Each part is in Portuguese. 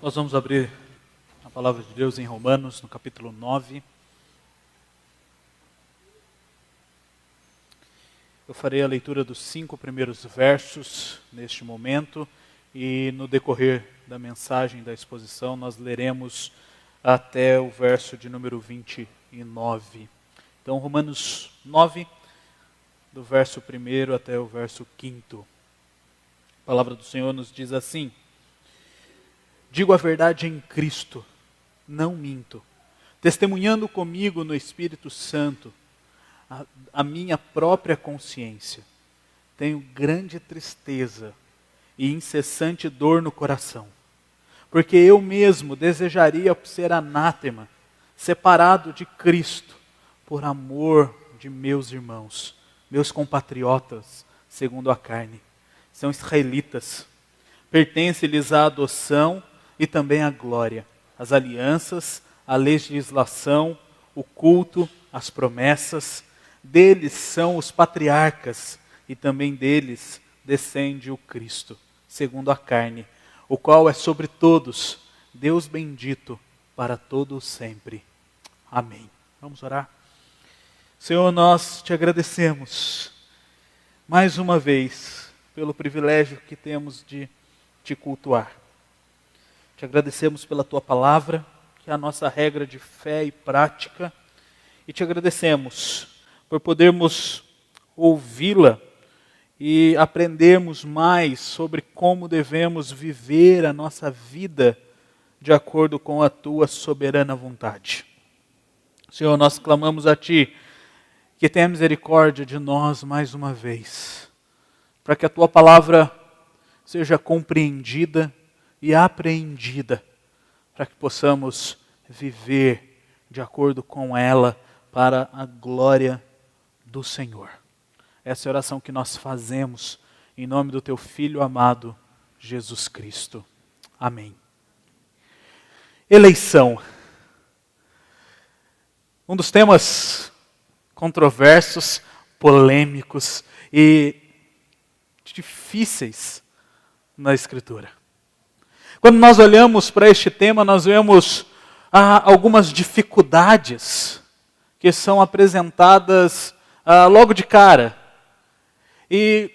Nós vamos abrir a palavra de Deus em Romanos, no capítulo 9. Eu farei a leitura dos 5 primeiros versos neste momento e no decorrer da mensagem da exposição nós leremos até o verso de número 29. Então, Romanos 9, do verso 1 até o verso 5. A palavra do Senhor nos diz assim: digo a verdade em Cristo, não minto, testemunhando comigo no Espírito Santo, a minha própria consciência. Tenho grande tristeza e incessante dor no coração, porque eu mesmo desejaria ser anátema, separado de Cristo, por amor de meus irmãos, meus compatriotas, segundo a carne. São israelitas, pertence-lhes a adoção e também a glória, as alianças, a legislação, o culto, as promessas. Deles são os patriarcas e também deles descende o Cristo, segundo a carne, o qual é sobre todos, Deus bendito para todo sempre. Amém. Vamos orar? Senhor, nós te agradecemos mais uma vez pelo privilégio que temos de te cultuar. Te agradecemos pela tua palavra, que é a nossa regra de fé e prática, e te agradecemos por podermos ouvi-la e aprendermos mais sobre como devemos viver a nossa vida de acordo com a tua soberana vontade. Senhor, nós clamamos a ti que tenha misericórdia de nós mais uma vez, para que a tua palavra seja compreendida e apreendida, para que possamos viver de acordo com ela para a glória do Senhor. Essa é a oração que nós fazemos em nome do teu Filho amado, Jesus Cristo. Amém. Eleição. Um dos temas controversos, polêmicos e difíceis na Escritura. Quando nós olhamos para este tema, nós vemos algumas dificuldades que são apresentadas logo de cara. E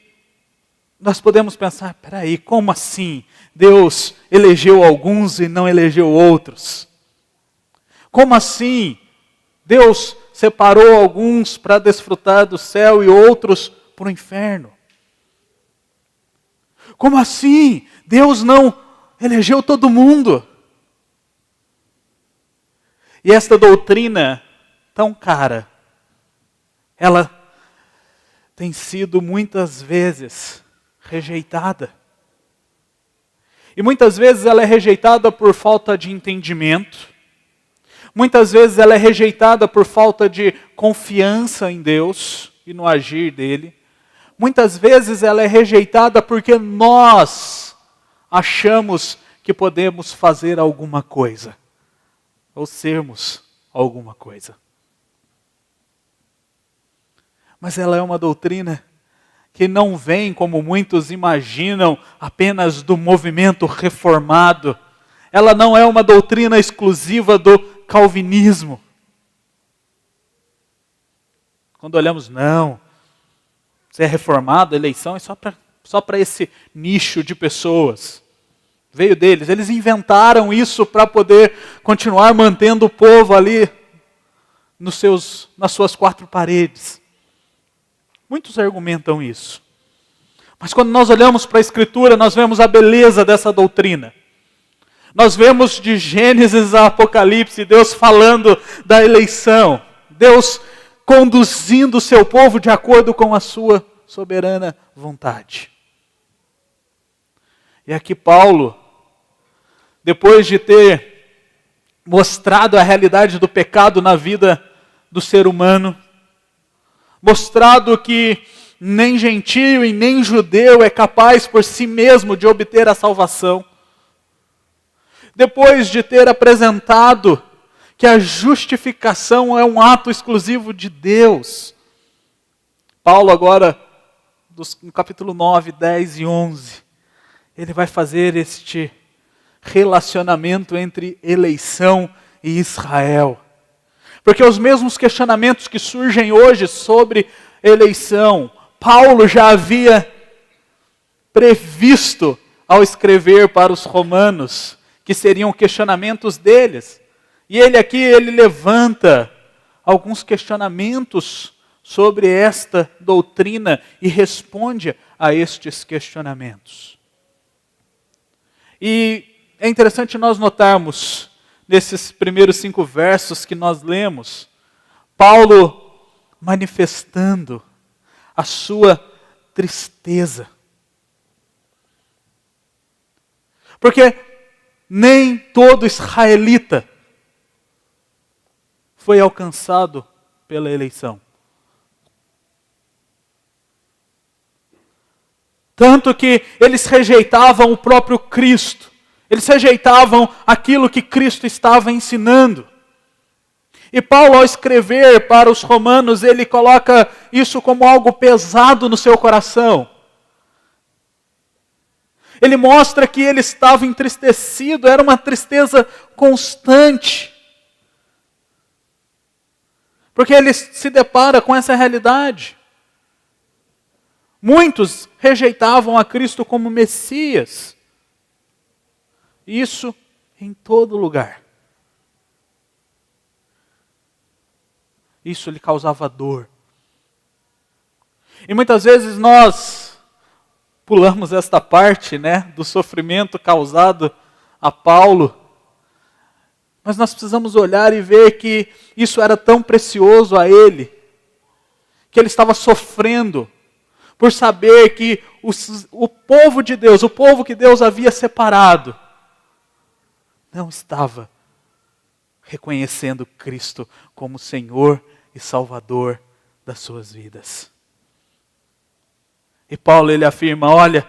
nós podemos pensar, peraí, como assim? Deus elegeu alguns e não elegeu outros? Como assim? Deus separou alguns para desfrutar do céu e outros para o inferno? Como assim? Deus não elegeu todo mundo? E esta doutrina tão cara, ela tem sido muitas vezes rejeitada. E muitas vezes ela é rejeitada por falta de entendimento. Muitas vezes ela é rejeitada por falta de confiança em Deus e no agir dele. Muitas vezes ela é rejeitada porque nós achamos que podemos fazer alguma coisa, ou sermos alguma coisa. Mas ela é uma doutrina que não vem, como muitos imaginam, apenas do movimento reformado. Ela não é uma doutrina exclusiva do calvinismo. Quando olhamos, não, você é reformado, a eleição é só para esse nicho de pessoas. Veio deles, eles inventaram isso para poder continuar mantendo o povo ali nas suas 4 paredes. Muitos argumentam isso. Mas quando nós olhamos para a Escritura, nós vemos a beleza dessa doutrina. Nós vemos de Gênesis a Apocalipse, Deus falando da eleição. Deus conduzindo o seu povo de acordo com a sua soberana vontade. E aqui Paulo, depois de ter mostrado a realidade do pecado na vida do ser humano, mostrado que nem gentio e nem judeu é capaz por si mesmo de obter a salvação, depois de ter apresentado que a justificação é um ato exclusivo de Deus, Paulo agora, no capítulo 9, 10 e 11, ele vai fazer este relacionamento entre eleição e Israel. Porque os mesmos questionamentos que surgem hoje sobre eleição, Paulo já havia previsto ao escrever para os romanos, que seriam questionamentos deles. E ele levanta alguns questionamentos sobre esta doutrina e responde a estes questionamentos. E é interessante nós notarmos, nesses primeiros 5 versos que nós lemos, Paulo manifestando a sua tristeza. Porque nem todo israelita foi alcançado pela eleição. Tanto que eles rejeitavam o próprio Cristo. Eles rejeitavam aquilo que Cristo estava ensinando. E Paulo, ao escrever para os romanos, ele coloca isso como algo pesado no seu coração. Ele mostra que ele estava entristecido, era uma tristeza constante. Porque ele se depara com essa realidade. Muitos rejeitavam a Cristo como Messias. Isso em todo lugar. Isso lhe causava dor. E muitas vezes nós pulamos esta parte, do sofrimento causado a Paulo. Mas nós precisamos olhar e ver que isso era tão precioso a ele, que ele estava sofrendo por saber que o povo de Deus, o povo que Deus havia separado, não estava reconhecendo Cristo como Senhor e Salvador das suas vidas. E Paulo, ele afirma, olha,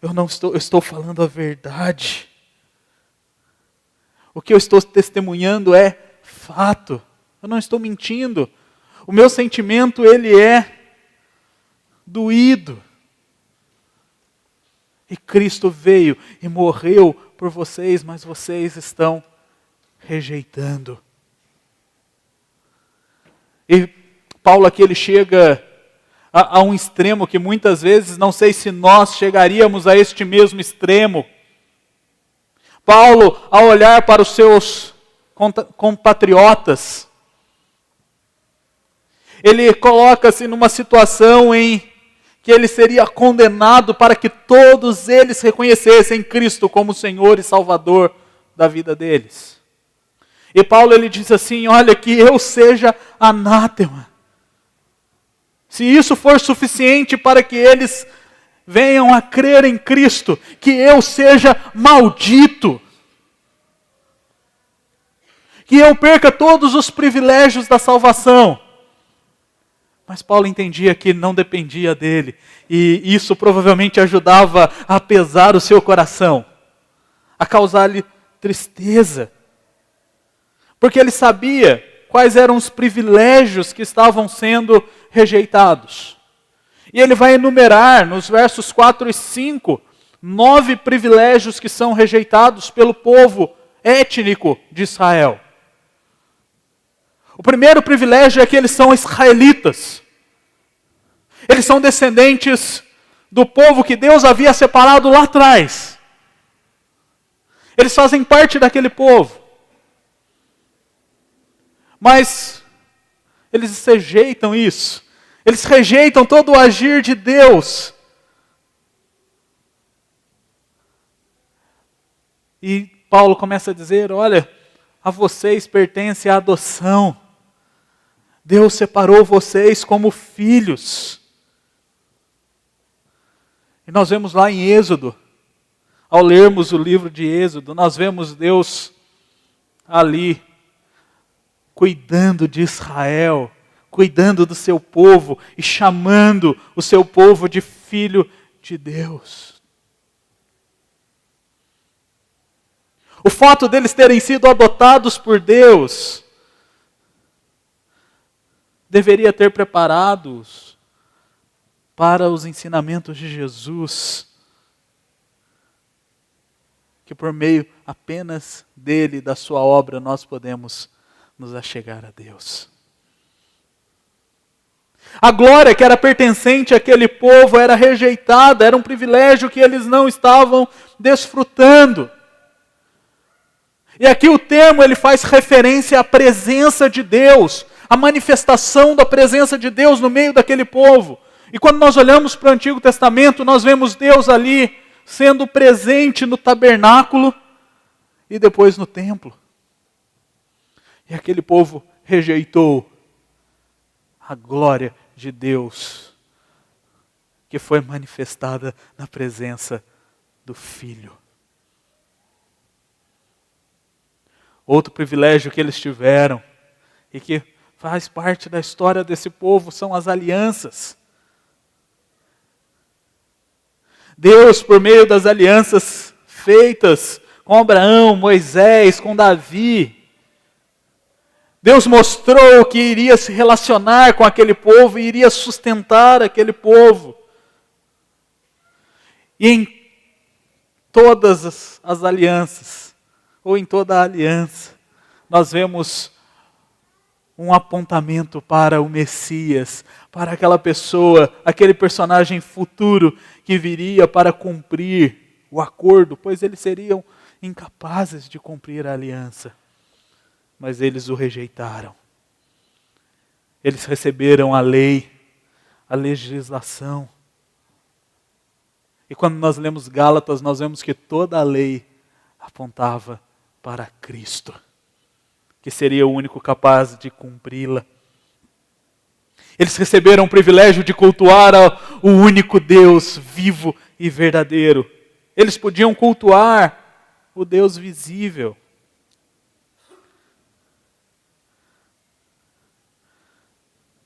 eu estou falando a verdade. O que eu estou testemunhando é fato. Eu não estou mentindo. O meu sentimento, ele é doído. E Cristo veio e morreu por vocês, mas vocês estão rejeitando. E Paulo aqui, ele chega a um extremo que muitas vezes, não sei se nós chegaríamos a este mesmo extremo. Paulo, ao olhar para os seus compatriotas, ele coloca-se numa situação em que ele seria condenado para que todos eles reconhecessem Cristo como Senhor e Salvador da vida deles. E Paulo, ele diz assim, olha, que eu seja anátema. Se isso for suficiente para que eles venham a crer em Cristo, que eu seja maldito. Que eu perca todos os privilégios da salvação. Mas Paulo entendia que não dependia dele. E isso provavelmente ajudava a pesar o seu coração. A causar-lhe tristeza. Porque ele sabia quais eram os privilégios que estavam sendo rejeitados. E ele vai enumerar nos versos 4 e 5, 9 privilégios que são rejeitados pelo povo étnico de Israel. O primeiro privilégio é que eles são israelitas. Eles são descendentes do povo que Deus havia separado lá atrás. Eles fazem parte daquele povo. Mas eles rejeitam isso. Eles rejeitam todo o agir de Deus. E Paulo começa a dizer, olha, a vocês pertence a adoção. Deus separou vocês como filhos. E nós vemos lá em Êxodo, ao lermos o livro de Êxodo, nós vemos Deus ali, cuidando de Israel, cuidando do seu povo e chamando o seu povo de filho de Deus. O fato deles terem sido adotados por Deus deveria ter preparados para os ensinamentos de Jesus. que por meio apenas dele, da sua obra, nós podemos nos achegar a Deus. A glória que era pertencente àquele povo era rejeitada, era um privilégio que eles não estavam desfrutando. E aqui o termo ele faz referência à presença de Deus, à manifestação da presença de Deus no meio daquele povo. E quando nós olhamos para o Antigo Testamento, nós vemos Deus ali sendo presente no tabernáculo e depois no templo. E aquele povo rejeitou a glória de Deus que foi manifestada na presença do Filho. Outro privilégio que eles tiveram e que faz parte da história desse povo são as alianças. Deus, por meio das alianças feitas com Abraão, Moisés, com Davi, Deus mostrou que iria se relacionar com aquele povo e iria sustentar aquele povo. E em todas as alianças, ou em toda a aliança, nós vemos um apontamento para o Messias, para aquela pessoa, aquele personagem futuro que viria para cumprir o acordo, pois eles seriam incapazes de cumprir a aliança. Mas eles o rejeitaram. Eles receberam a lei, a legislação. E quando nós lemos Gálatas, nós vemos que toda a lei apontava para Cristo, que seria o único capaz de cumpri-la. Eles receberam o privilégio de cultuar o único Deus vivo e verdadeiro. Eles podiam cultuar o Deus visível.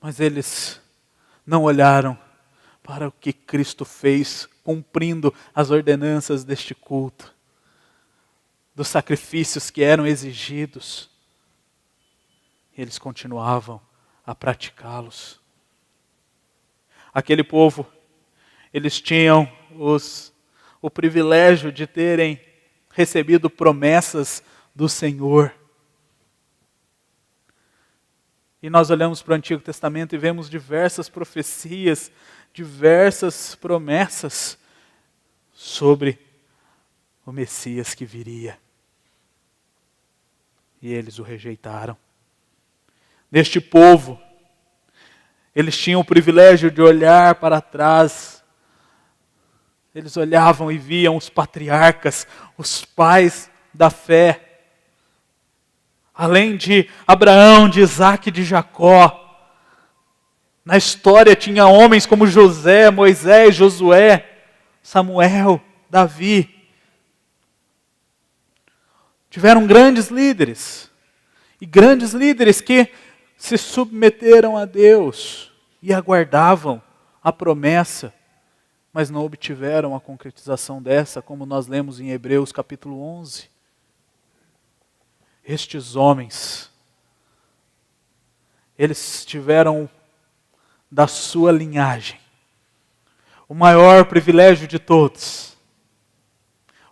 Mas eles não olharam para o que Cristo fez, cumprindo as ordenanças deste culto, dos sacrifícios que eram exigidos. Eles continuavam a praticá-los. Aquele povo, eles tinham o privilégio de terem recebido promessas do Senhor. E nós olhamos para o Antigo Testamento e vemos diversas profecias, diversas promessas sobre o Messias que viria. E eles o rejeitaram. Neste povo, eles tinham o privilégio de olhar para trás. Eles olhavam e viam os patriarcas, os pais da fé. Além de Abraão, de Isaac e de Jacó, na história tinha homens como José, Moisés, Josué, Samuel, Davi. Tiveram grandes líderes, e grandes líderes que se submeteram a Deus e aguardavam a promessa, mas não obtiveram a concretização dessa, como nós lemos em Hebreus capítulo 11. Estes homens, eles tiveram da sua linhagem o maior privilégio de todos,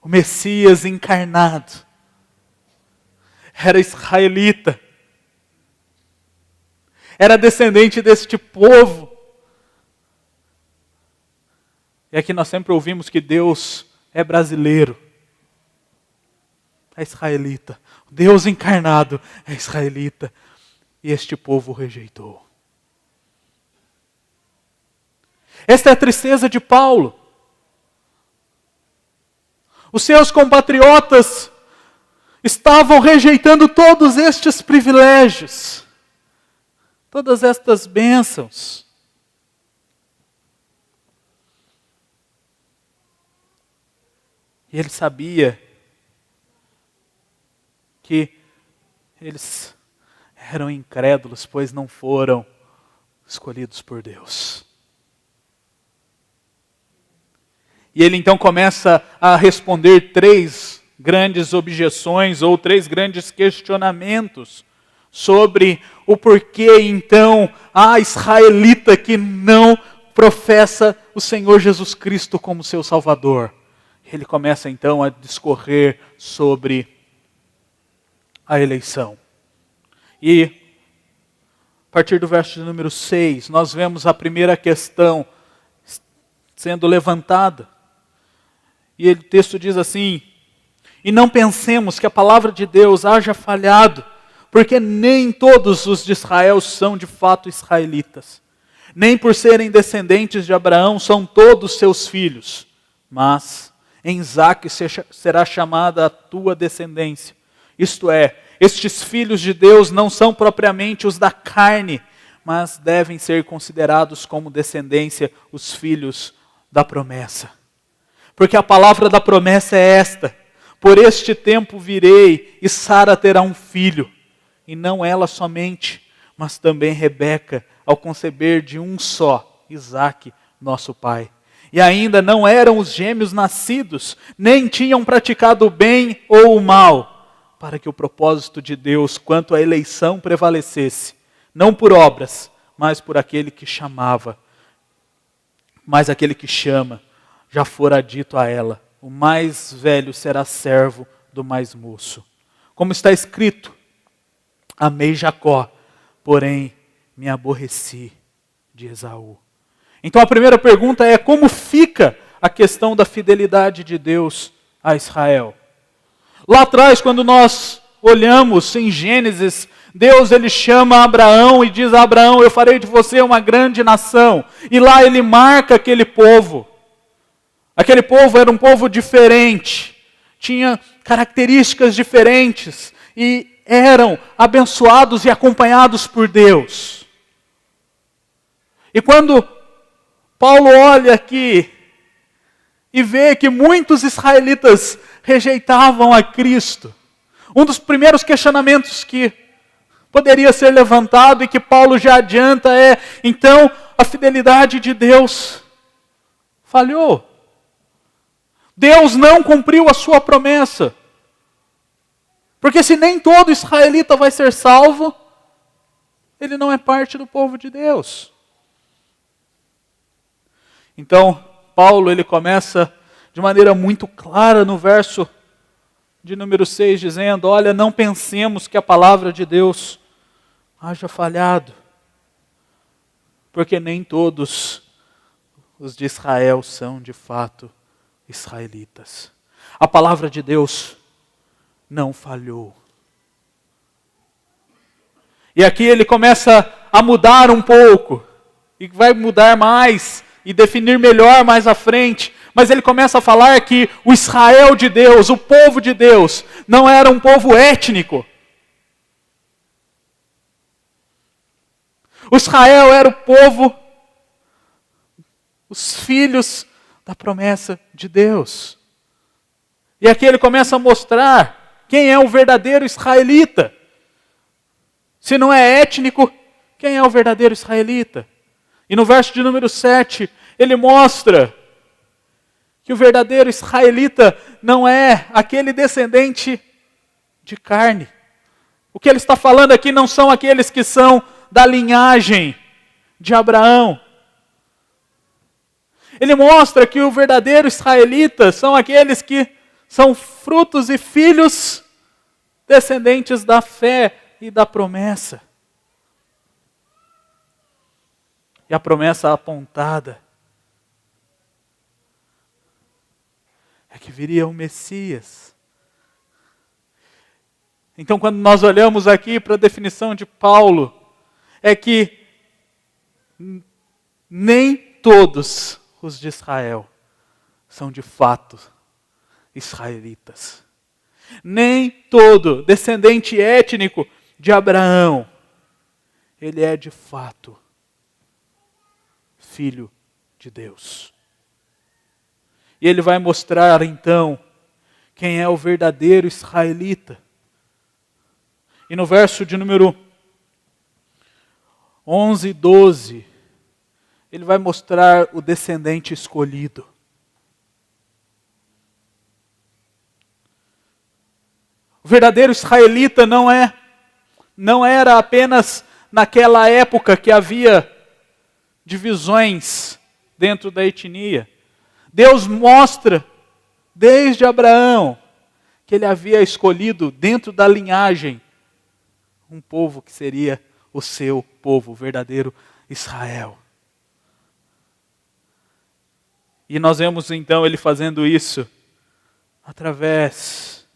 o Messias encarnado. Era israelita, era descendente deste povo. E aqui nós sempre ouvimos que Deus é brasileiro, é israelita. O Deus encarnado é israelita. E este povo o rejeitou. Esta é a tristeza de Paulo. Os seus compatriotas estavam rejeitando todos estes privilégios, todas estas bênçãos. E ele sabia que eles eram incrédulos, pois não foram escolhidos por Deus. E ele então começa a responder 3 grandes objeções ou 3 grandes questionamentos sobre o porquê então a israelita que não professa o Senhor Jesus Cristo como seu Salvador. ele começa então a discorrer sobre a eleição. E a partir do verso de número 6, nós vemos a primeira questão sendo levantada. E o texto diz assim: e não pensemos que a palavra de Deus haja falhado, porque nem todos os de Israel são de fato israelitas. Nem por serem descendentes de Abraão são todos seus filhos. Mas em Isaque será chamada a tua descendência. Isto é, estes filhos de Deus não são propriamente os da carne, mas devem ser considerados como descendência os filhos da promessa. Porque a palavra da promessa é esta: por este tempo virei, e Sara terá um filho. E não ela somente, mas também Rebeca, ao conceber de um só, Isaque, nosso pai. E ainda não eram os gêmeos nascidos, nem tinham praticado o bem ou o mal, para que o propósito de Deus quanto à eleição prevalecesse, não por obras, mas por aquele que chamava. Mas aquele que chama, já fora dito a ela: o mais velho será servo do mais moço. Como está escrito: amei Jacó, porém me aborreci de Esaú. Então a primeira pergunta é: como fica a questão da fidelidade de Deus a Israel? Lá atrás, quando nós olhamos em Gênesis, Deus ele chama Abraão e diz a Abraão: eu farei de você uma grande nação. E lá ele marca aquele povo. Aquele povo era um povo diferente, tinha características diferentes e eram abençoados e acompanhados por Deus. E quando Paulo olha aqui e vê que muitos israelitas rejeitavam a Cristo, um dos primeiros questionamentos que poderia ser levantado e que Paulo já adianta é: então a fidelidade de Deus falhou. Deus não cumpriu a sua promessa. Porque se nem todo israelita vai ser salvo, ele não é parte do povo de Deus. Então, Paulo ele começa de maneira muito clara no verso de número 6, dizendo: olha, não pensemos que a palavra de Deus haja falhado, porque nem todos os de Israel são de fato israelitas. A palavra de Deus não falhou. E aqui ele começa a mudar um pouco, e vai mudar mais, e definir melhor mais à frente, mas ele começa a falar que o Israel de Deus, o povo de Deus, não era um povo étnico. O Israel era o povo, os filhos da promessa de Deus. E aqui ele começa a mostrar quem é o verdadeiro israelita. Se não é étnico, quem é o verdadeiro israelita? E no verso de número 7, ele mostra que o verdadeiro israelita não é aquele descendente de carne. O que ele está falando aqui não são aqueles que são da linhagem de Abraão. Ele mostra que o verdadeiro israelita são aqueles que são frutos e filhos descendentes da fé e da promessa. E a promessa apontada é que viria o Messias. Então, quando nós olhamos aqui para a definição de Paulo, é que nem todos os de Israel são de fato israelitas. Nem todo descendente étnico de Abraão, ele é de fato filho de Deus. E ele vai mostrar então quem é o verdadeiro israelita. E no verso de número 11 e 12, ele vai mostrar o descendente escolhido. O verdadeiro israelita não era apenas naquela época que havia divisões dentro da etnia. Deus desde Abraão, que ele havia escolhido dentro da linhagem um povo que seria o seu povo, o verdadeiro Israel. E nós vemos então ele fazendo isso através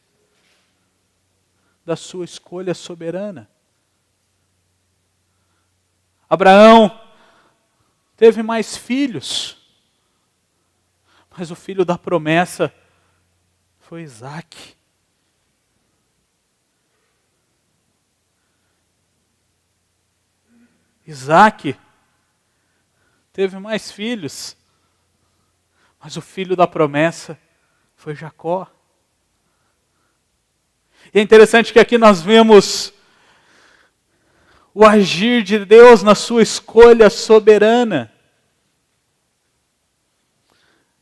da sua escolha soberana. Abraão teve mais filhos, mas o filho da promessa foi Isaque. Isaque teve mais filhos, mas o filho da promessa foi Jacó. E é interessante que aqui nós vemos o agir de Deus na sua escolha soberana.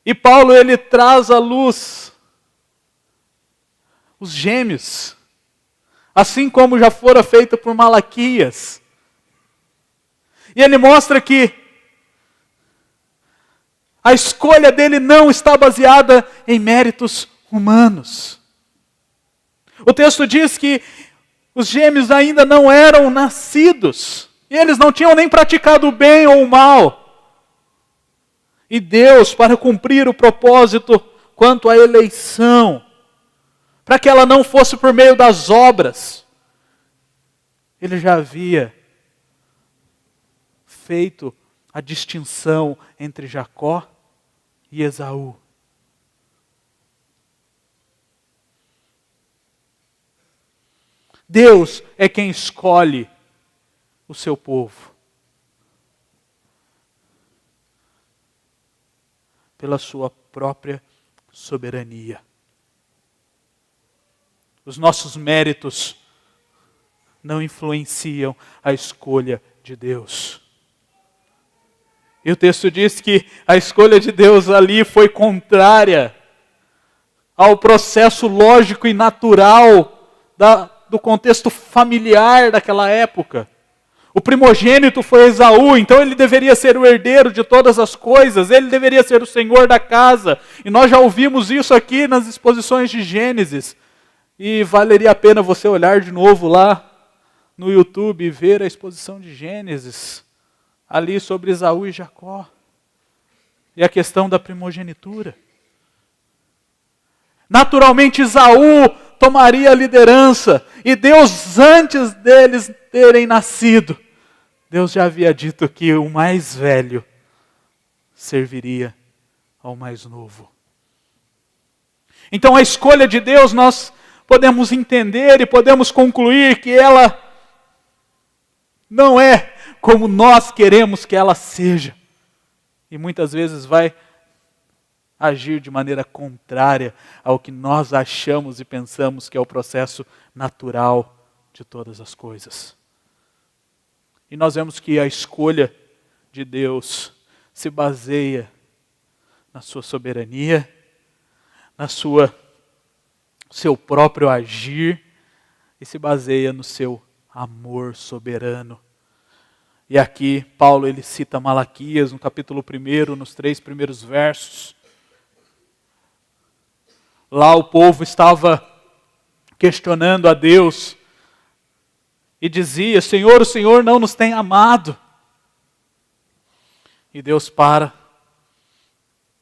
E Paulo, ele traz à luz os gêmeos, assim como já fora feito por Malaquias. E ele mostra que a escolha dele não está baseada em méritos humanos. O texto diz que os gêmeos ainda não eram nascidos, e eles não tinham nem praticado o bem ou o mal. E Deus, para cumprir o propósito quanto à eleição, para que ela não fosse por meio das obras, Ele já havia feito a distinção entre Jacó e Esaú. Deus é quem escolhe o seu povo. Pela sua própria soberania. Os nossos méritos não influenciam a escolha de Deus. E o texto diz que a escolha de Deus ali foi contrária ao processo lógico e natural do contexto familiar daquela época. O primogênito foi Esaú, então ele deveria ser o herdeiro de todas as coisas, ele deveria ser o senhor da casa. E nós já ouvimos isso aqui nas exposições de Gênesis. E valeria a pena você olhar de novo lá no YouTube e ver a exposição de Gênesis, ali sobre Esaú e Jacó. E a questão da primogenitura. Naturalmente Esaú tomaria a liderança. E Deus, antes deles terem nascido, Deus já havia dito que o mais velho serviria ao mais novo. Então a escolha de Deus, nós podemos entender e podemos concluir que ela não é como nós queremos que ela seja. E muitas vezes vai agir de maneira contrária ao que nós achamos e pensamos que é o processo natural de todas as coisas. E nós vemos que a escolha de Deus se baseia na sua soberania, na seu próprio agir e se baseia no seu amor soberano. E aqui Paulo ele cita Malaquias no capítulo 1, nos 3 primeiros versos. Lá o povo estava questionando a Deus e dizia: Senhor, o Senhor não nos tem amado. E Deus para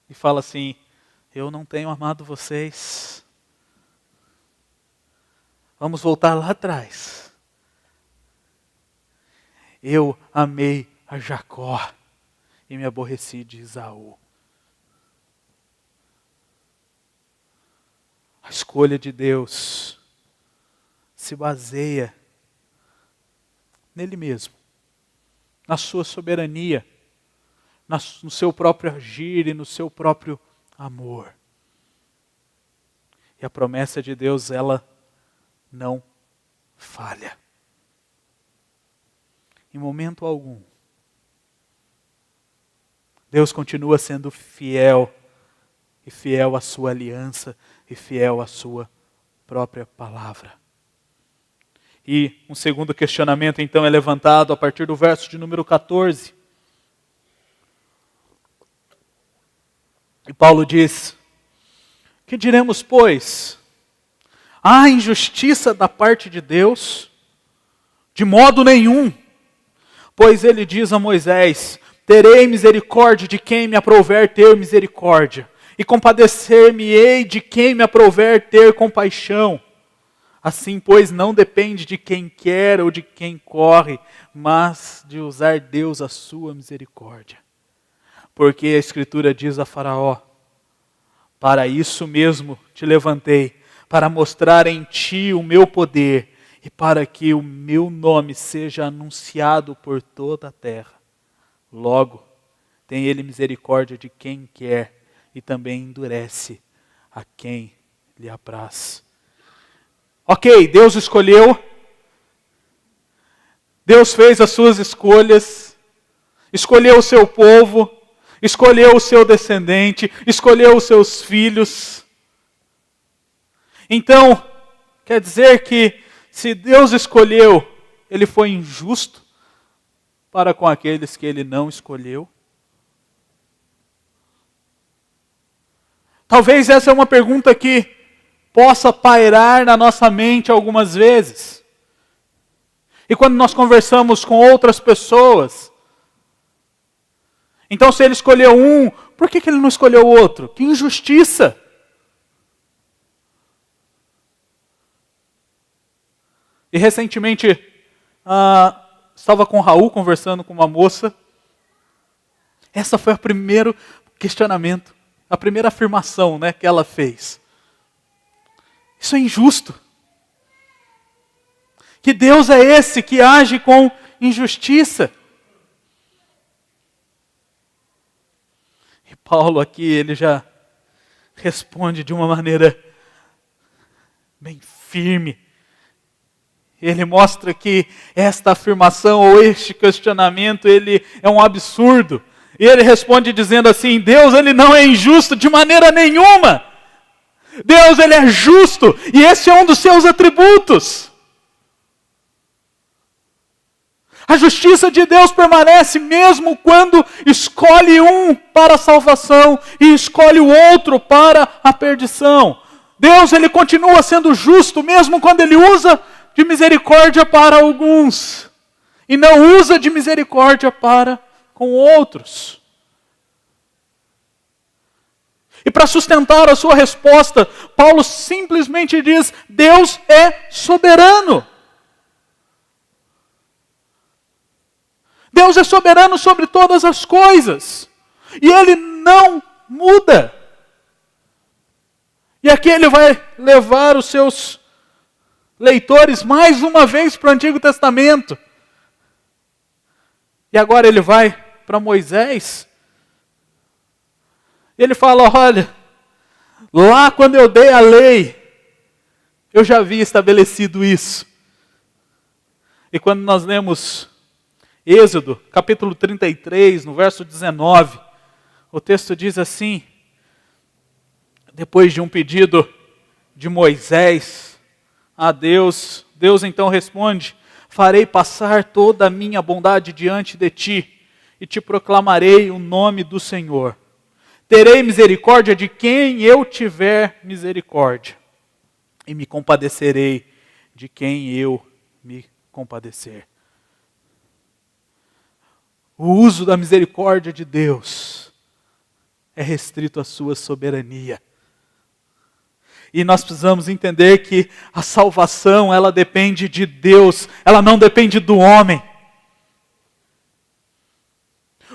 e fala assim: eu não tenho amado vocês. Vamos voltar lá atrás. Eu amei a Jacó e me aborreci de Esaú. A escolha de Deus se baseia nele mesmo, na sua soberania, no seu próprio agir e no seu próprio amor. E a promessa de Deus, ela não falha. Em momento algum. Deus continua sendo fiel, e fiel à sua aliança, e fiel à sua própria palavra. E um segundo questionamento então é levantado a partir do verso de número 14. E Paulo diz Que diremos, pois? Há injustiça da parte de Deus? De modo nenhum. Pois ele diz a Moisés: terei misericórdia de quem me aprouver ter misericórdia, e compadecer-me-ei de quem me aprouver ter compaixão. Assim, pois, não depende de quem quer ou de quem corre, mas de usar Deus a sua misericórdia. Porque a Escritura diz a Faraó: para isso mesmo te levantei, para mostrar em ti o meu poder, e para que o meu nome seja anunciado por toda a terra. Logo, tem ele misericórdia de quem quer, e também endurece a quem lhe apraz. Ok, Deus escolheu, Deus fez as suas escolhas, escolheu o seu povo, escolheu o seu descendente, escolheu os seus filhos. Então, quer dizer que se Deus escolheu, Ele foi injusto para com aqueles que Ele não escolheu? Talvez essa é uma pergunta que possa pairar na nossa mente algumas vezes. E quando nós conversamos com outras pessoas, então se Ele escolheu um, por que Ele não escolheu o outro? Que injustiça! E recentemente, estava com o Raul conversando com uma moça. Essa foi o primeiro questionamento, a primeira afirmação, que ela fez. Isso é injusto. Que Deus é esse que age com injustiça? E Paulo aqui, ele já responde de uma maneira bem firme. Ele mostra que esta afirmação ou este questionamento, ele é um absurdo. E ele responde dizendo assim: Deus, ele não é injusto de maneira nenhuma. Deus, ele é justo, e esse é um dos seus atributos. A justiça de Deus permanece mesmo quando escolhe um para a salvação e escolhe o outro para a perdição. Deus, ele continua sendo justo mesmo quando ele usa de misericórdia para alguns e não usa de misericórdia para com outros. E para sustentar a sua resposta, Paulo simplesmente diz: Deus é soberano. Deus é soberano sobre todas as coisas. E Ele não muda. E aqui ele vai levar os seus leitores mais uma vez para o Antigo Testamento. E agora ele vai para Moisés. Ele fala: olha, lá quando eu dei a lei, eu já havia estabelecido isso. E quando nós lemos Êxodo, capítulo 33, no verso 19, o texto diz assim: depois de um pedido de Moisés a Deus, Deus então responde: farei passar toda a minha bondade diante de ti, e te proclamarei o nome do Senhor. Terei misericórdia de quem eu tiver misericórdia, e me compadecerei de quem eu me compadecer. O uso da misericórdia de Deus é restrito à sua soberania. E nós precisamos entender que a salvação, ela depende de Deus, ela não depende do homem.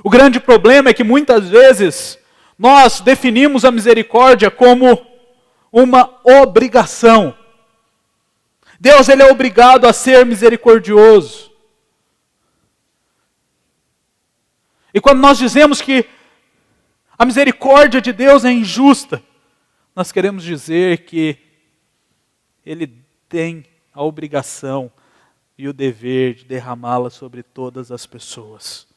O grande problema é que muitas vezes nós definimos a misericórdia como uma obrigação. Deus, ele é obrigado a ser misericordioso. E quando nós dizemos que a misericórdia de Deus é injusta, nós queremos dizer que Ele tem a obrigação e o dever de derramá-la sobre todas as pessoas.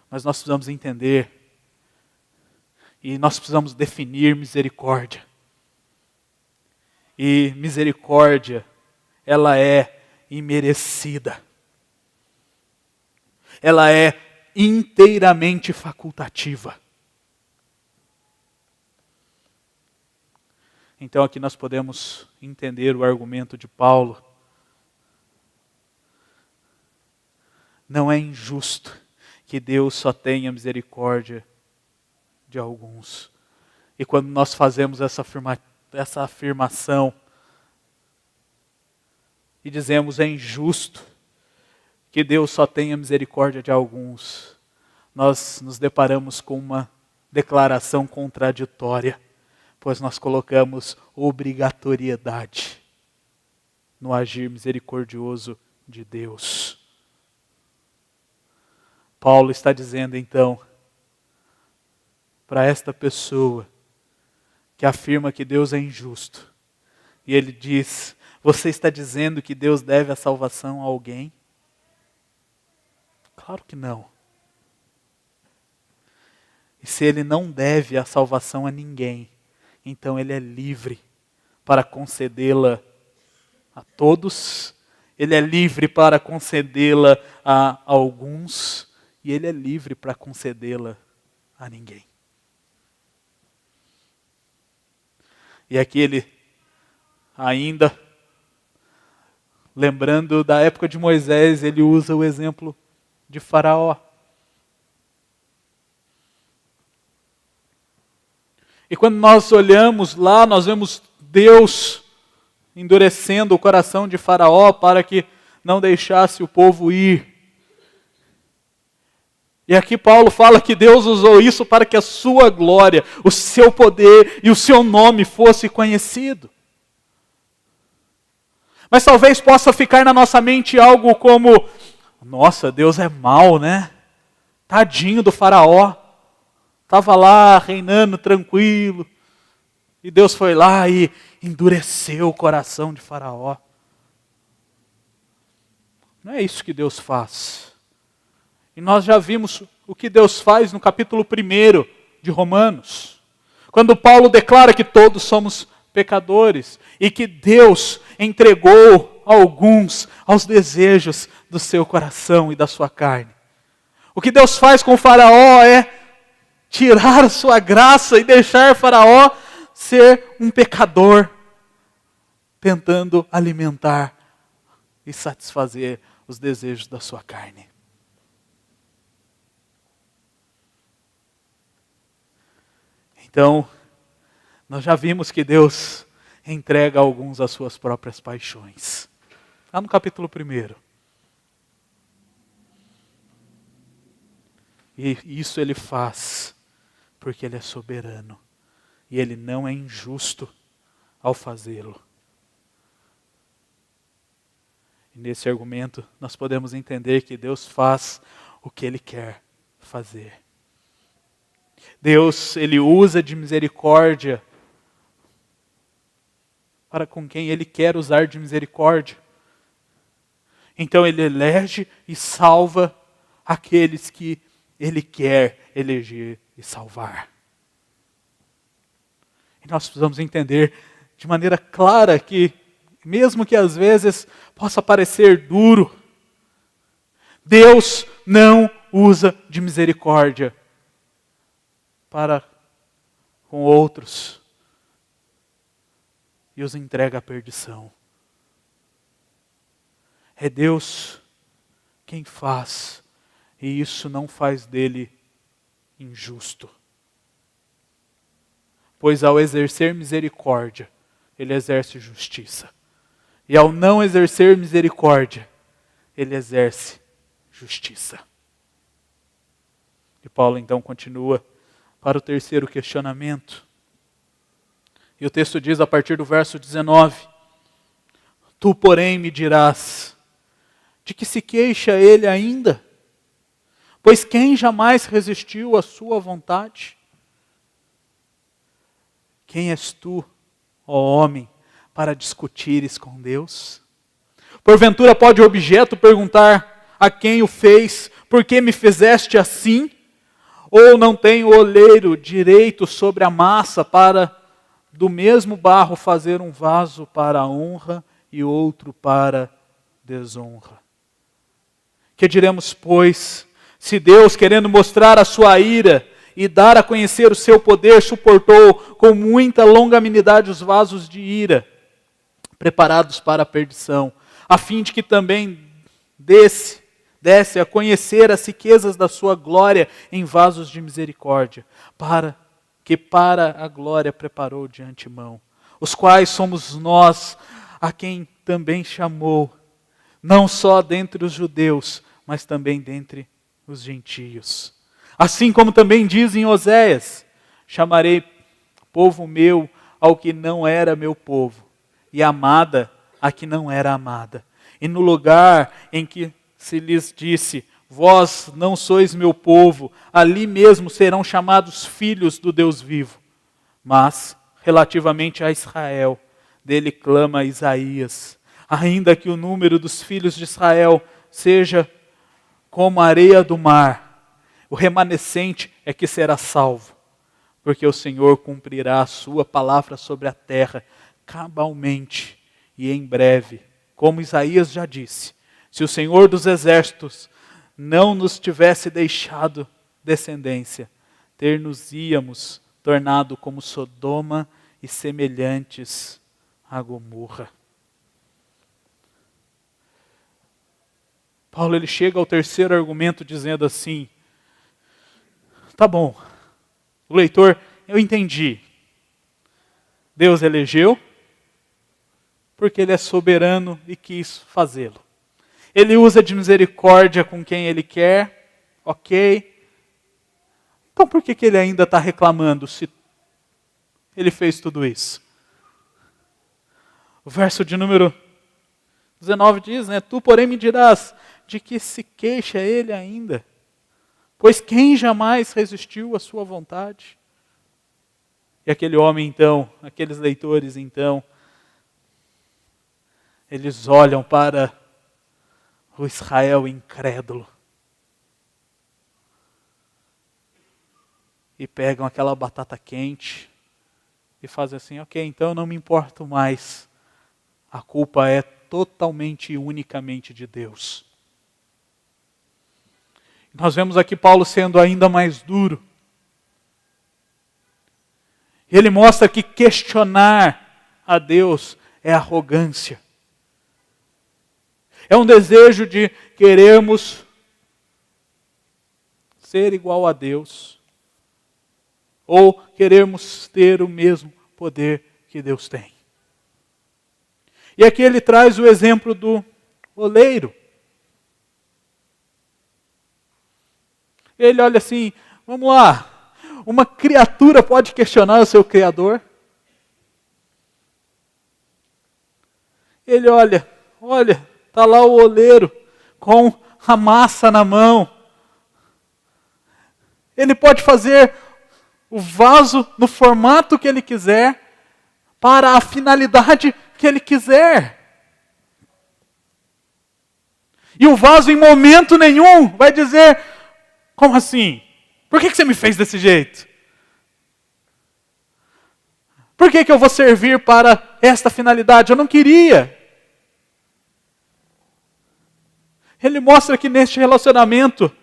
Mas nós precisamos entender e nós precisamos definir misericórdia. E misericórdia, ela é imerecida. Ela é inteiramente facultativa. Então aqui nós podemos entender o argumento de Paulo. Não é injusto que Deus só tenha misericórdia de alguns. E quando nós fazemos essa afirmação e dizemos é injusto que Deus só tenha misericórdia de alguns, nós nos deparamos com uma declaração contraditória, pois nós colocamos obrigatoriedade no agir misericordioso de Deus. Paulo está dizendo então, para esta pessoa que afirma que Deus é injusto, e ele diz, você está dizendo que Deus deve a salvação a alguém? Claro que não. E se ele não deve a salvação a ninguém, então ele é livre para concedê-la a todos, ele é livre para concedê-la a alguns, e ele é livre para concedê-la a ninguém. E aqui ele ainda, lembrando da época de Moisés, ele usa o exemplo de Faraó. E quando nós olhamos lá, nós vemos Deus endurecendo o coração de Faraó para que não deixasse o povo ir. E aqui Paulo fala que Deus usou isso para que a sua glória, o seu poder e o seu nome fosse conhecido. Mas talvez possa ficar na nossa mente algo como, nossa, Deus é mau, né? Tadinho do Faraó. Estava lá reinando tranquilo. E Deus foi lá e endureceu o coração de Faraó. Não é isso que Deus faz. E nós já vimos o que Deus faz no capítulo 1 de Romanos. Quando Paulo declara que todos somos pecadores e que Deus entregou alguns aos desejos do seu coração e da sua carne. O que Deus faz com o Faraó é tirar a sua graça e deixar Faraó ser um pecador, tentando alimentar e satisfazer os desejos da sua carne. Então, nós já vimos que Deus entrega alguns às suas próprias paixões. Lá no capítulo 1. E isso ele faz porque ele é soberano. E ele não é injusto ao fazê-lo. E nesse argumento nós podemos entender que Deus faz o que ele quer fazer. Deus, ele usa de misericórdia para com quem ele quer usar de misericórdia. Então ele elege e salva aqueles que ele quer eleger e salvar. E nós precisamos entender de maneira clara que, mesmo que às vezes possa parecer duro, Deus não usa de misericórdia para com outros e os entrega à perdição. É Deus quem faz, e isso não faz dele injusto. Pois ao exercer misericórdia, ele exerce justiça. E ao não exercer misericórdia, ele exerce justiça. E Paulo então continua para o terceiro questionamento. E o texto diz a partir do verso 19: Tu, porém, me dirás, de que se queixa ele ainda? Pois quem jamais resistiu à sua vontade? Quem és tu, ó homem, para discutires com Deus? Porventura pode o objeto perguntar a quem o fez, por que me fizeste assim? Ou não tem o oleiro direito sobre a massa para do mesmo barro fazer um vaso para a honra e outro para desonra? Que diremos, pois, se Deus, querendo mostrar a sua ira e dar a conhecer o seu poder, suportou com muita longanimidade os vasos de ira, preparados para a perdição, a fim de que também desse a conhecer as riquezas da sua glória em vasos de misericórdia, para a glória preparou de antemão, os quais somos nós, a quem também chamou, não só dentre os judeus, mas também dentre os gentios. Assim como também diz em Oséias, chamarei povo meu ao que não era meu povo, e amada a que não era amada. E no lugar em que se lhes disse, vós não sois meu povo, ali mesmo serão chamados filhos do Deus vivo. Mas, relativamente a Israel, dele clama Isaías, ainda que o número dos filhos de Israel seja como a areia do mar, o remanescente é que será salvo, porque o Senhor cumprirá a sua palavra sobre a terra cabalmente e em breve, como Isaías já disse, se o Senhor dos exércitos não nos tivesse deixado descendência, ter-nos-íamos tornado como Sodoma e semelhantes a Gomorra. Paulo ele chega ao terceiro argumento dizendo assim, tá bom, o leitor, eu entendi. Deus elegeu porque Ele é soberano e quis fazê-lo. Ele usa de misericórdia com quem Ele quer, ok. Então por que Ele ainda está reclamando se Ele fez tudo isso? O verso de número 19 diz, tu porém me dirás, de que se queixa Ele ainda? Pois quem jamais resistiu à sua vontade? E aquele homem então, aqueles leitores então, eles olham para o Israel incrédulo e pegam aquela batata quente e fazem assim, ok, então eu não me importo mais. A culpa é totalmente e unicamente de Deus. Nós vemos aqui Paulo sendo ainda mais duro. Ele mostra que questionar a Deus é arrogância. É um desejo de querermos ser igual a Deus. Ou querermos ter o mesmo poder que Deus tem. E aqui ele traz o exemplo do oleiro. Ele olha assim, vamos lá, uma criatura pode questionar o seu Criador? Ele olha, está lá o oleiro com a massa na mão. Ele pode fazer o vaso no formato que ele quiser, para a finalidade que ele quiser. E o vaso em momento nenhum vai dizer, como assim? Por que você me fez desse jeito? Por que eu vou servir para esta finalidade? Eu não queria. Ele mostra que neste relacionamento,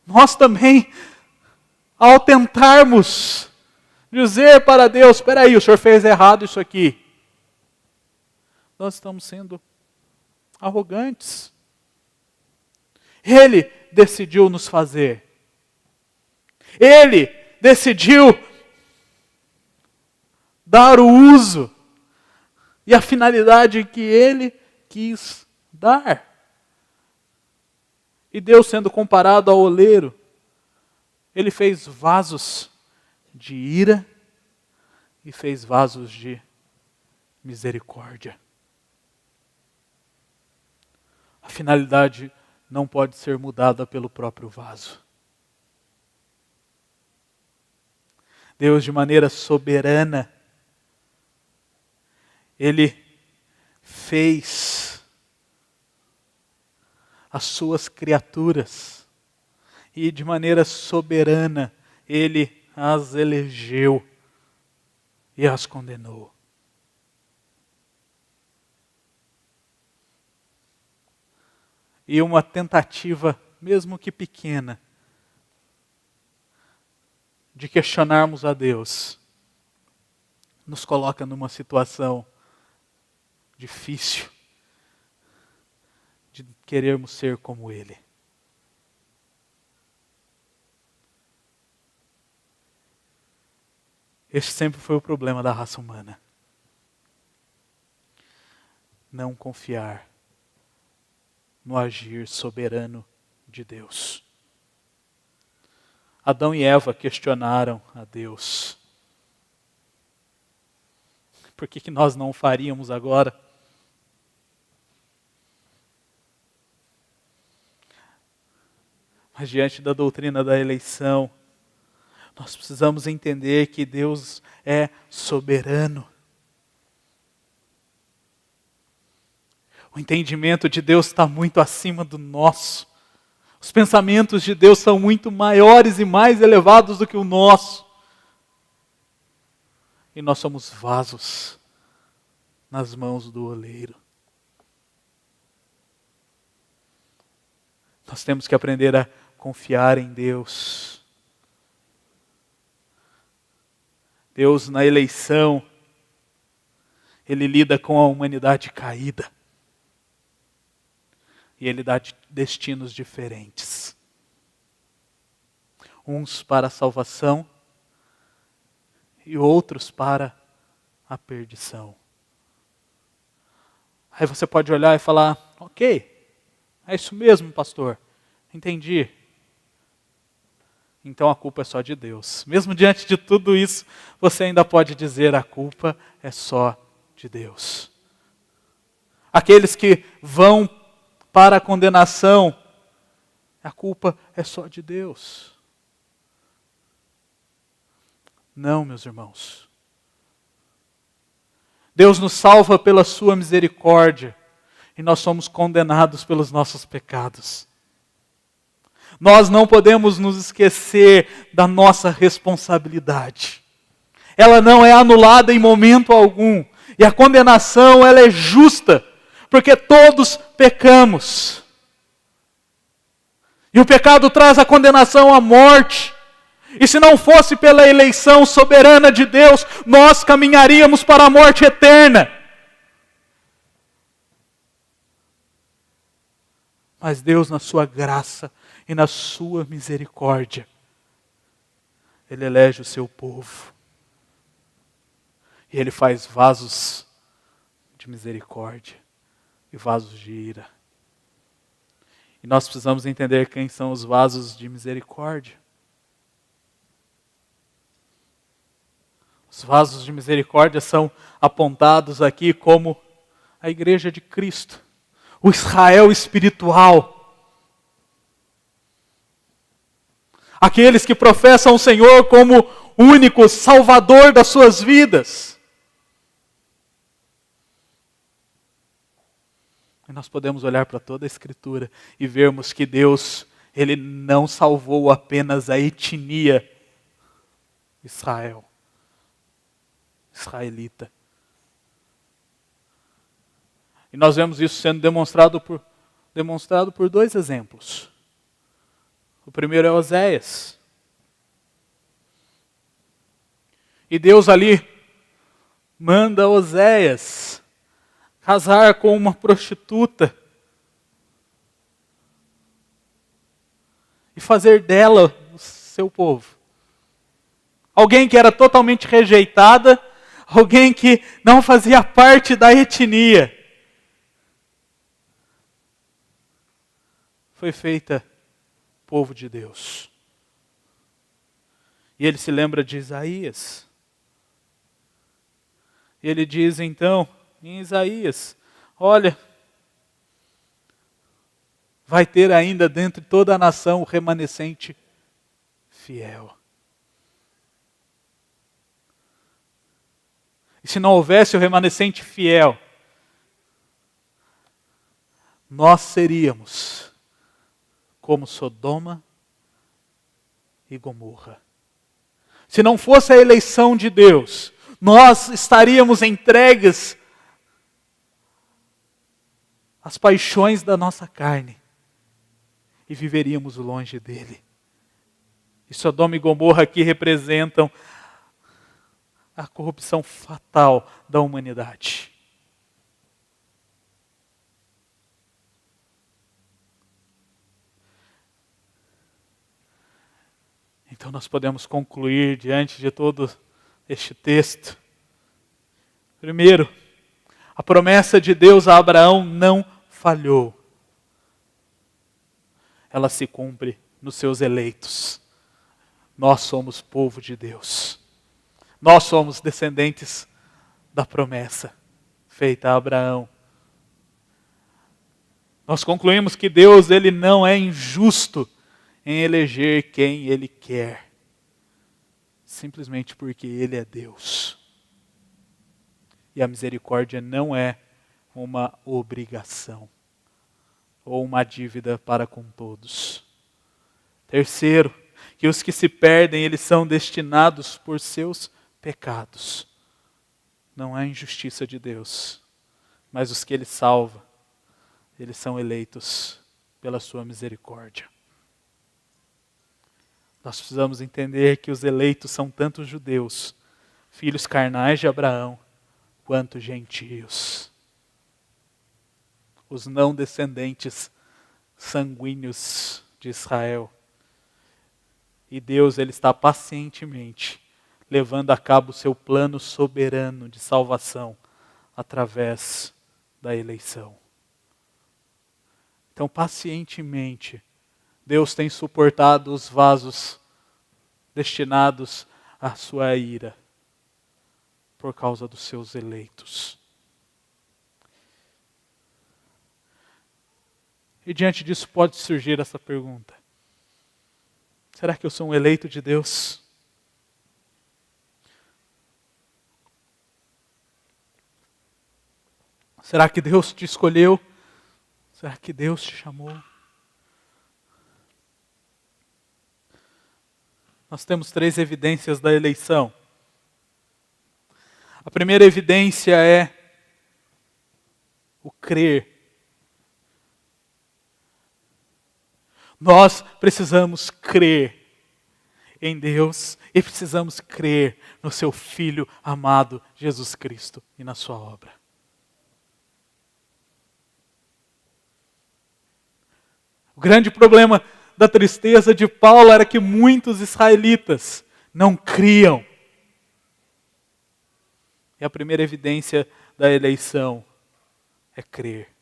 nós também, ao tentarmos dizer para Deus, espera aí, o Senhor fez errado isso aqui, nós estamos sendo arrogantes. Ele decidiu nos fazer. Ele decidiu dar o uso e a finalidade que Ele quis dar. E Deus, sendo comparado ao oleiro, Ele fez vasos de ira e fez vasos de misericórdia. A finalidade não pode ser mudada pelo próprio vaso. Deus, de maneira soberana, Ele fez as suas criaturas e de maneira soberana Ele as elegeu e as condenou. E uma tentativa, mesmo que pequena, de questionarmos a Deus nos coloca numa situação difícil de querermos ser como Ele. Esse sempre foi o problema da raça humana. Não confiar no agir soberano de Deus. Adão e Eva questionaram a Deus. Por que nós não faríamos agora? Mas diante da doutrina da eleição, nós precisamos entender que Deus é soberano. O entendimento de Deus está muito acima do nosso. Os pensamentos de Deus são muito maiores e mais elevados do que o nosso. E nós somos vasos nas mãos do oleiro. Nós temos que aprender a confiar em Deus. Deus, na eleição, Ele lida com a humanidade caída. E Ele dá destinos diferentes. Uns para a salvação e outros para a perdição. Aí você pode olhar e falar, ok, é isso mesmo, pastor, entendi. Então a culpa é só de Deus. Mesmo diante de tudo isso, você ainda pode dizer, a culpa é só de Deus. Aqueles que vão para a condenação, a culpa é só de Deus. Não, meus irmãos. Deus nos salva pela sua misericórdia e nós somos condenados pelos nossos pecados. Nós não podemos nos esquecer da nossa responsabilidade. Ela não é anulada em momento algum. E a condenação, ela é justa, porque todos pecamos. E o pecado traz a condenação à morte. E se não fosse pela eleição soberana de Deus, nós caminharíamos para a morte eterna. Mas Deus, na sua graça e na sua misericórdia, Ele elege o seu povo. E Ele faz vasos de misericórdia e vasos de ira. E nós precisamos entender quem são os vasos de misericórdia. Os vasos de misericórdia são apontados aqui como a igreja de Cristo, o Israel espiritual. Aqueles que professam o Senhor como único Salvador das suas vidas. E nós podemos olhar para toda a Escritura e vermos que Deus, Ele não salvou apenas a etnia israelita. E nós vemos isso sendo demonstrado por dois exemplos. O primeiro é Oséias. E Deus ali manda Oséias casar com uma prostituta e fazer dela o seu povo. Alguém que era totalmente rejeitada, alguém que não fazia parte da etnia. Foi feita povo de Deus. E ele se lembra de Isaías. E ele diz então, em Isaías, olha, vai ter ainda dentro de toda a nação o remanescente fiel. E se não houvesse o remanescente fiel, nós seríamos como Sodoma e Gomorra. Se não fosse a eleição de Deus, nós estaríamos entregues às paixões da nossa carne e viveríamos longe dele. E Sodoma e Gomorra aqui representam a corrupção fatal da humanidade. Então nós podemos concluir diante de todo este texto. Primeiro, a promessa de Deus a Abraão não falhou. Ela se cumpre nos seus eleitos. Nós somos povo de Deus. Nós somos descendentes da promessa feita a Abraão. Nós concluímos que Deus, Ele não é injusto em eleger quem Ele quer, simplesmente porque Ele é Deus. E a misericórdia não é uma obrigação ou uma dívida para com todos. Terceiro, que os que se perdem, eles são destinados por seus pecados. Não é injustiça de Deus, mas os que Ele salva, eles são eleitos pela sua misericórdia. Nós precisamos entender que os eleitos são tanto judeus, filhos carnais de Abraão, quanto gentios. Os não descendentes sanguíneos de Israel. E Deus, Ele está pacientemente levando a cabo o seu plano soberano de salvação através da eleição. Então, pacientemente, Deus tem suportado os vasos destinados à sua ira por causa dos seus eleitos. E diante disso pode surgir essa pergunta: será que eu sou um eleito de Deus? Será que Deus te escolheu? Será que Deus te chamou? Nós temos 3 evidências da eleição. A primeira evidência é o crer. Nós precisamos crer em Deus e precisamos crer no seu Filho amado Jesus Cristo e na sua obra. O grande problema da tristeza de Paulo era que muitos israelitas não criam. E a primeira evidência da eleição é crer.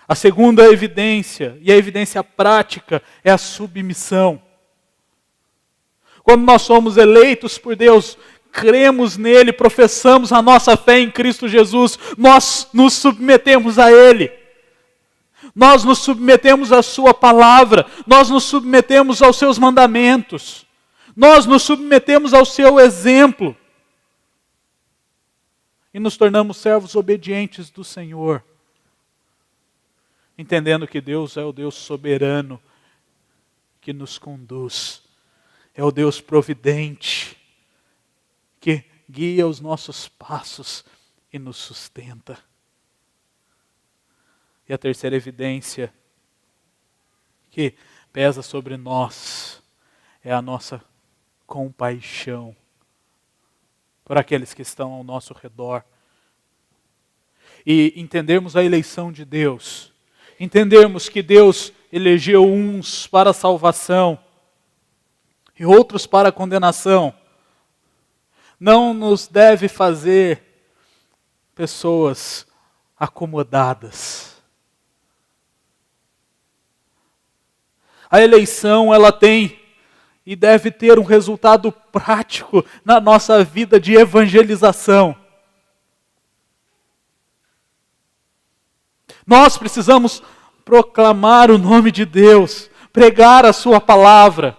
A segunda evidência, e a evidência prática, é a submissão. Quando nós somos eleitos por Deus, cremos nele, professamos a nossa fé em Cristo Jesus, nós nos submetemos a Ele. Nós nos submetemos à sua palavra, nós nos submetemos aos seus mandamentos, nós nos submetemos ao seu exemplo e nos tornamos servos obedientes do Senhor, entendendo que Deus é o Deus soberano que nos conduz, é o Deus providente que guia os nossos passos e nos sustenta. E a terceira evidência que pesa sobre nós é a nossa compaixão por aqueles que estão ao nosso redor. E entendermos a eleição de Deus, entendermos que Deus elegeu uns para a salvação e outros para a condenação, não nos deve fazer pessoas acomodadas. A eleição, ela tem e deve ter um resultado prático na nossa vida de evangelização. Nós precisamos proclamar o nome de Deus, pregar a sua palavra.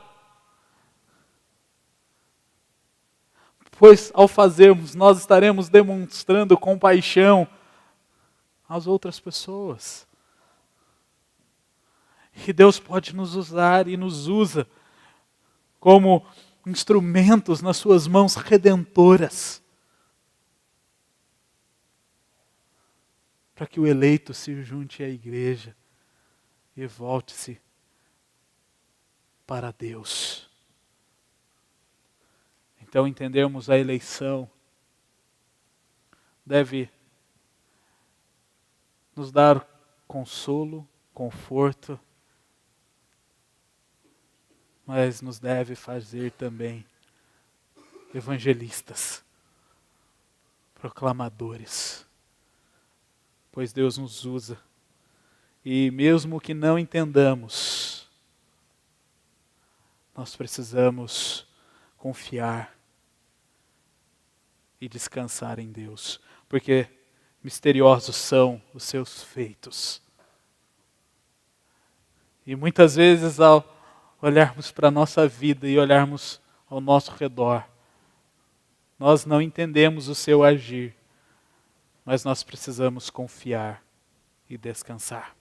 Pois ao fazermos, nós estaremos demonstrando compaixão às outras pessoas. E Deus pode nos usar e nos usa como instrumentos nas suas mãos redentoras, para que o eleito se junte à igreja e volte-se para Deus. Então, entendermos a eleição deve nos dar consolo, conforto, mas nos deve fazer também evangelistas, proclamadores, pois Deus nos usa. E mesmo que não entendamos, nós precisamos confiar e descansar em Deus, porque misteriosos são os seus feitos. E muitas vezes, ao olharmos para a nossa vida e olharmos ao nosso redor, nós não entendemos o seu agir, mas nós precisamos confiar e descansar.